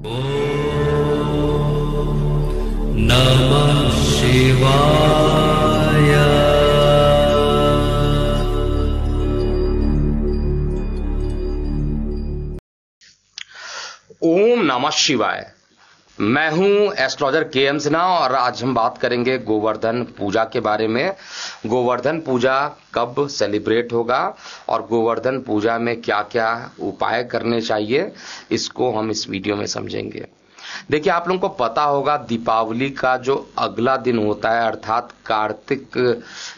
नमः शिवाय। ओम नमः शिवाय। मैं हूं एस्ट्रोलॉजर के.एम. सिन्हा और आज हम बात करेंगे गोवर्धन पूजा के बारे में। गोवर्धन पूजा कब सेलिब्रेट होगा और गोवर्धन पूजा में क्या क्या उपाय करने चाहिए, इसको हम इस वीडियो में समझेंगे। देखिए, आप लोगों को पता होगा दीपावली का जो अगला दिन होता है अर्थात कार्तिक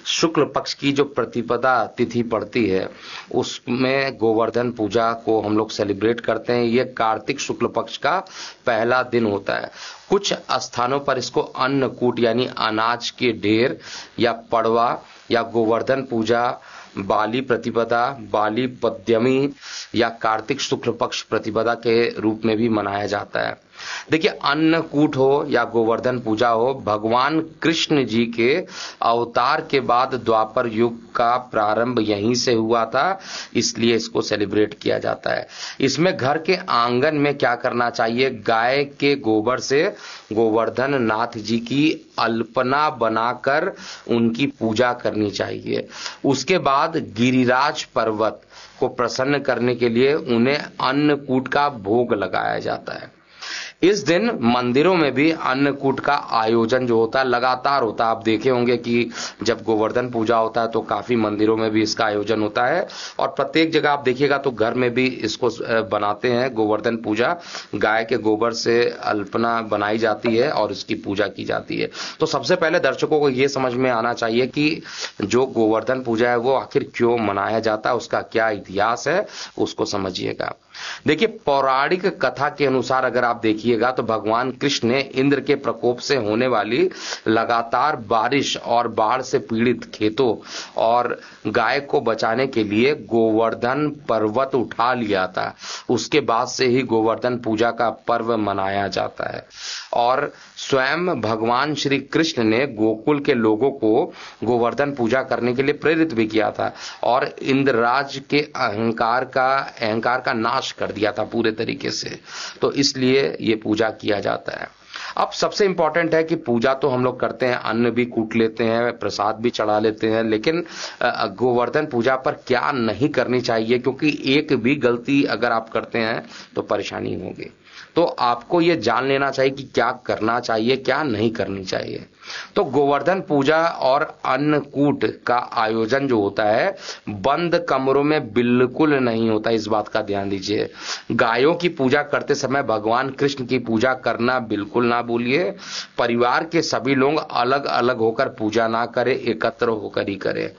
शुक्ल पक्ष की जो प्रतिपदा तिथि पड़ती है, उसमें गोवर्धन पूजा को हम लोग सेलिब्रेट करते हैं। ये कार्तिक शुक्ल पक्ष का पहला दिन होता है। कुछ स्थानों पर इसको अन्नकूट यानी अनाज के ढेर या पड़वा या गोवर्धन पूजा, बाली प्रतिपदा, बाली पद्यमी या कार्तिक शुक्ल पक्ष प्रतिपदा के रूप में भी मनाया जाता है। देखिए, अन्नकूट हो या गोवर्धन पूजा हो, भगवान कृष्ण जी के अवतार के बाद द्वापर युग का प्रारंभ यहीं से हुआ था, इसलिए इसको सेलिब्रेट किया जाता है। इसमें घर के आंगन में क्या करना चाहिए, गाय के गोबर से गोवर्धन नाथ जी की अल्पना बनाकर उनकी पूजा करनी चाहिए। उसके बाद गिरिराज पर्वत को प्रसन्न करने के लिए उन्हें अन्नकूट का भोग लगाया जाता है। इस दिन मंदिरों में भी अन्नकूट का आयोजन जो होता है लगातार होता है। आप देखे होंगे कि जब गोवर्धन पूजा होता है तो काफी मंदिरों में भी इसका आयोजन होता है और प्रत्येक जगह आप देखिएगा तो घर में भी इसको बनाते हैं। गोवर्धन पूजा गाय के गोबर से अल्पना बनाई जाती है और इसकी पूजा की जाती है। तो सबसे पहले दर्शकों को यह समझ में आना चाहिए कि जो गोवर्धन पूजा है वो आखिर क्यों मनाया जाता है, उसका क्या इतिहास है, उसको समझिएगा। देखिए, पौराणिक कथा के अनुसार अगर आप देखिएगा तो भगवान कृष्ण ने इंद्र के प्रकोप से होने वाली लगातार बारिश और बाढ़ से पीड़ित खेतों और गाय को बचाने के लिए गोवर्धन पर्वत उठा लिया था। उसके बाद से ही गोवर्धन पूजा का पर्व मनाया जाता है और स्वयं भगवान श्री कृष्ण ने गोकुल के लोगों को गोवर्धन पूजा करने के लिए प्रेरित भी किया था और इंद्रराज के अहंकार का नाश कर दिया था पूरे तरीके से। तो इसलिए ये पूजा किया जाता है। अब सबसे इंपॉर्टेंट है कि पूजा तो हम लोग करते हैं, अन्न भी कूट लेते हैं, प्रसाद भी चढ़ा लेते हैं, लेकिन गोवर्धन पूजा पर क्या नहीं करनी चाहिए, क्योंकि एक भी गलती अगर आप करते हैं तो परेशानी होगी। तो आपको ये जान लेना चाहिए कि क्या करना चाहिए, क्या नहीं करनी चाहिए। तो गोवर्धन पूजा और अन्नकूट का आयोजन जो होता है बंद कमरों में बिल्कुल नहीं होता, इस बात का ध्यान दीजिए। गायों की पूजा करते समय भगवान कृष्ण की पूजा करना बिल्कुल ना भूलिए। परिवार के सभी लोग अलग अलग होकर पूजा ना करें, एकत्र होकर ही करें।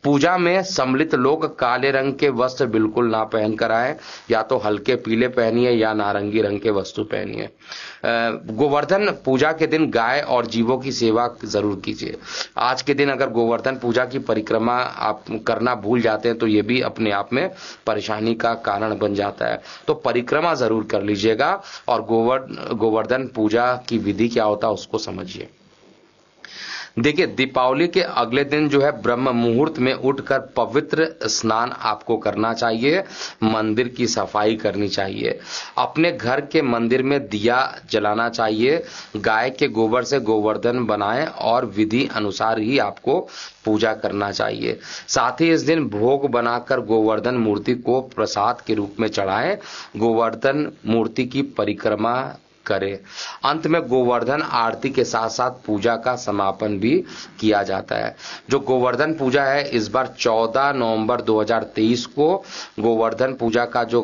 पूजा में सम्मिलित लोग काले रंग के वस्त्र बिल्कुल ना पहन कर आए, या तो हल्के पीले पहनिए या नारंगी रंग के वस्त्र पहनिए। गोवर्धन पूजा के दिन गाय और जीवों की सेवा जरूर कीजिए। आज के दिन अगर गोवर्धन पूजा की परिक्रमा आप करना भूल जाते हैं तो ये भी अपने आप में परेशानी का कारण बन जाता है। तो परिक्रमा जरूर कर लीजिएगा और गोवर्धन पूजा की विधि क्या होता है उसको समझिए। देखिए, दीपावली के अगले दिन जो है ब्रह्म मुहूर्त में उठकर पवित्र स्नान आपको करना चाहिए, मंदिर की सफाई करनी चाहिए, अपने घर के मंदिर में दिया जलाना चाहिए, गाय के गोबर से गोवर्धन बनाएं और विधि अनुसार ही आपको पूजा करना चाहिए। साथ ही इस दिन भोग बनाकर गोवर्धन मूर्ति को प्रसाद के रूप में चढ़ाएं, गोवर्धन मूर्ति की परिक्रमा करें। अंत में गोवर्धन आरती के साथ साथ पूजा का समापन भी किया जाता है। जो गोवर्धन पूजा है इस बार 14 नवंबर 2023 को गोवर्धन पूजा का जो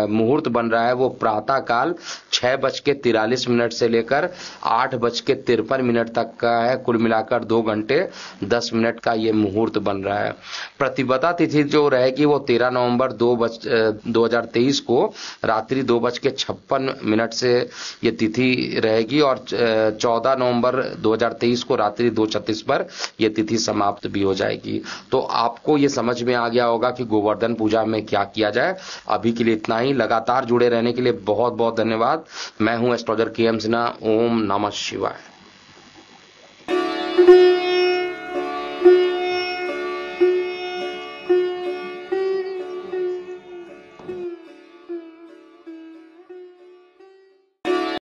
मुहूर्त बन रहा है वो प्रातः काल 6:43 से लेकर 8:53 तक का है। कुल मिलाकर 2 घंटे 10 मिनट का ये मुहूर्त बन रहा है। प्रतिपदा तिथि जो रहेगी वो 13 नवंबर 2023 को रात्रि 2:56 से ये तिथि रहेगी और 14 नवंबर 2023 को रात्रि 2:36 पर यह तिथि समाप्त भी हो जाएगी। तो आपको ये समझ में आ गया होगा कि गोवर्धन पूजा में क्या किया जाए। अभी के लिए इतना ही। लगातार जुड़े रहने के लिए बहुत बहुत धन्यवाद। मैं हूं एस्ट्रोलॉजर के.एम. सिन्हा। ओम नमः शिवाय।